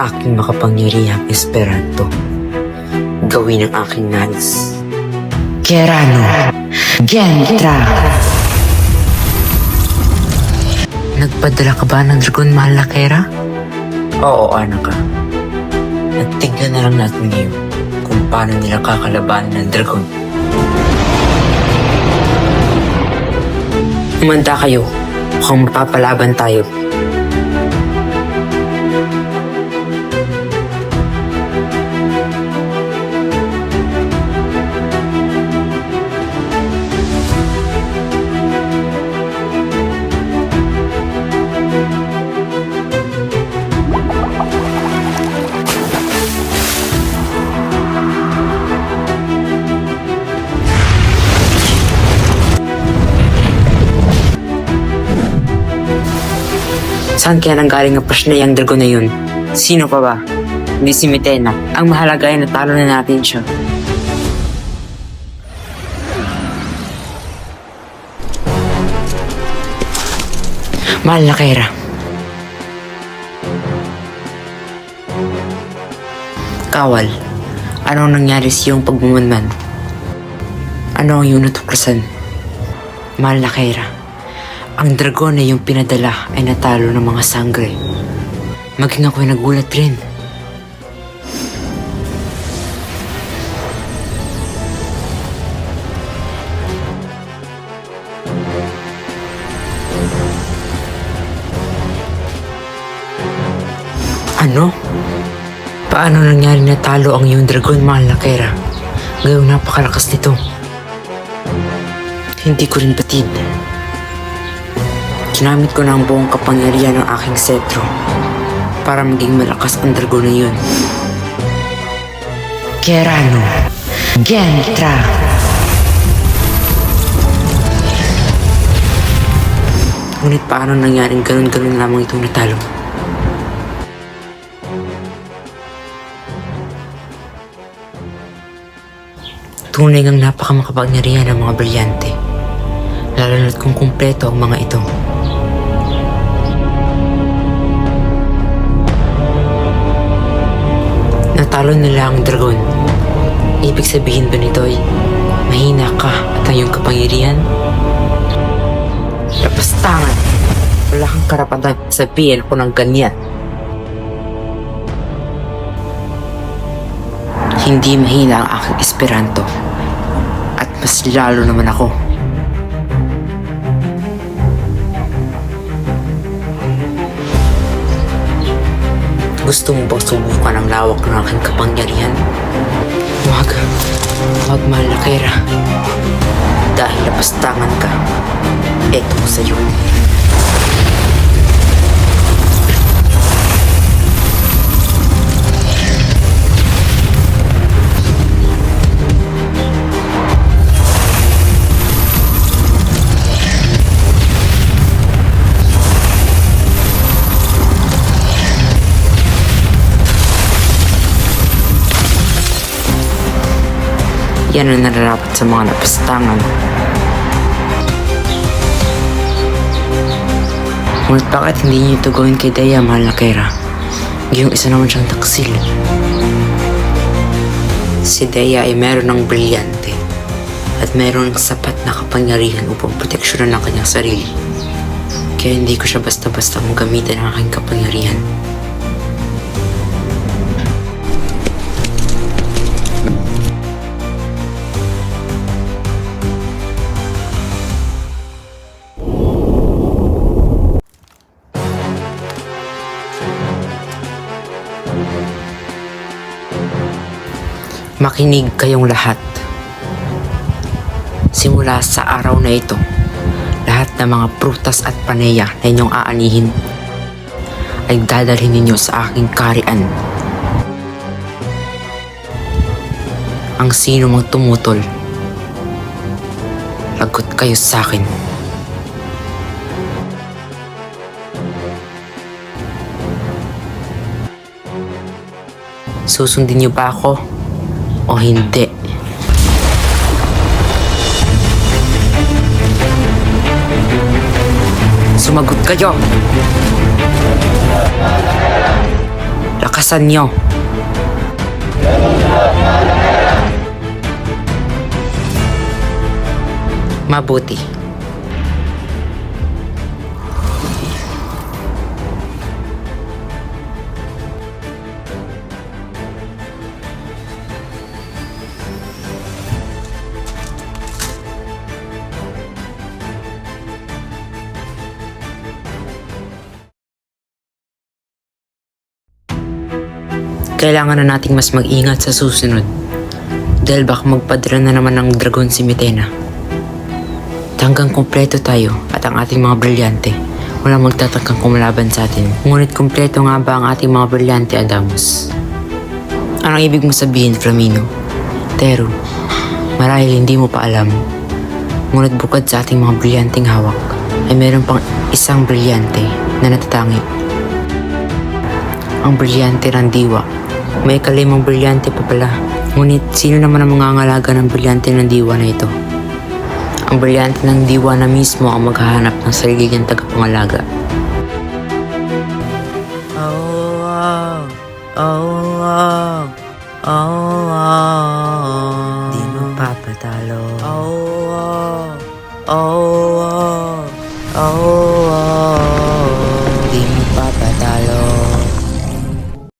aking makapangyarihang Esperanto. Gawin ang aking nais. Kerano, Gentra. Nagpadala ka ba ng dragon, mahal na Kera? Oo, anak ka. At tignan na lang natin ngayon kung paano nila kakalabanan ng dragon. Umanda kayo. Mukhang mapapalaban tayo. Saan kaya nanggaling ang pasnayang dragon na yun? Sino pa ba? Hindi si Mitena. Ang mahalaga ay natalo na natin siya. Mahal na Kera. Kawal, anong nangyari sa iyong pagmumanman? Ano ang iyong natuklasan? Mahal na Kera. Ang dragon na yung pinadala ay natalo ng mga sangre. Maging ako'y nagulat rin. Ano? Paano nangyari natalo ang iyong dragon, mahal na Kera? Ngayong napakalakas nito. Hindi ko rin batid. Ginamit ko na ang buong kapangyarihan ng aking setro para maging malakas ang dragon na yun. Kerano, Gentra. Ngunit paano nangyaring ganun-ganun lamang itong natalo? Tunay ngang napakamakapangyarihan ng mga brilyante, lalo na't kung kumpleto ang mga ito. Natalo nila ang dragon. Ibig sabihin ba nito ay mahina ka at ang iyong kapangyarihan? Lapastangan! Wala kang karapatan sabihin ko ng ganyan. Hindi mahina ang aking Esperanto. At mas lalo naman ako. Gusto mo bang subukan ang lawak ng aking kapangyarihan? Huwag. Huwag, mahal na Kera. Dahil lapastangan ka, eto ko sa'yo. Yan ang nararapat sa mga napastangan. Ngunit bakit hindi niyo ito gawin kay Dea, mahal na Kera? Gayong isa naman siyang taksil. Si Dea ay meron ng brilyante at meron ng sapat na kapangyarihan upang proteksyonan ang kanyang sarili. Kaya hindi ko siya basta-basta mong gamitin ang aking kapangyarihan. Makinig kayong lahat. Simula sa araw na ito, lahat ng mga prutas at paneya na inyong aanihin ay dadalhin ninyo sa aking kaharian. Ang sino mang tumutol, lagot kayo sa akin. Susundin niyo ba ako o hindi? Sumagot kayo! Lakasan nyo! Mabuti. Kailangan na nating mas mag-ingat sa susunod. Dahil baka magpadala na naman ng dragon si Mitena. Hanggang kumpleto tayo at ang ating mga brilyante. Walang magtatangkang kumalaban sa atin. Ngunit kumpleto nga ba ang ating mga brilyante, Adamus? Anong ibig mo sabihin, Flamino? Teru, marahil hindi mo pa alam. Ngunit bukod sa ating mga brilyanteng hawak, ay meron pang isang brilyante na natatangi. Ang brilyante ng diwa. May kalimang brilyante pa pala. Ngunit sino naman ang mangangalaga ng brilyante ng diwa na ito? Ang brilyante ng diwa na mismo ang maghahanap ng sarili niyang tagapangalaga. Di mo papatalo.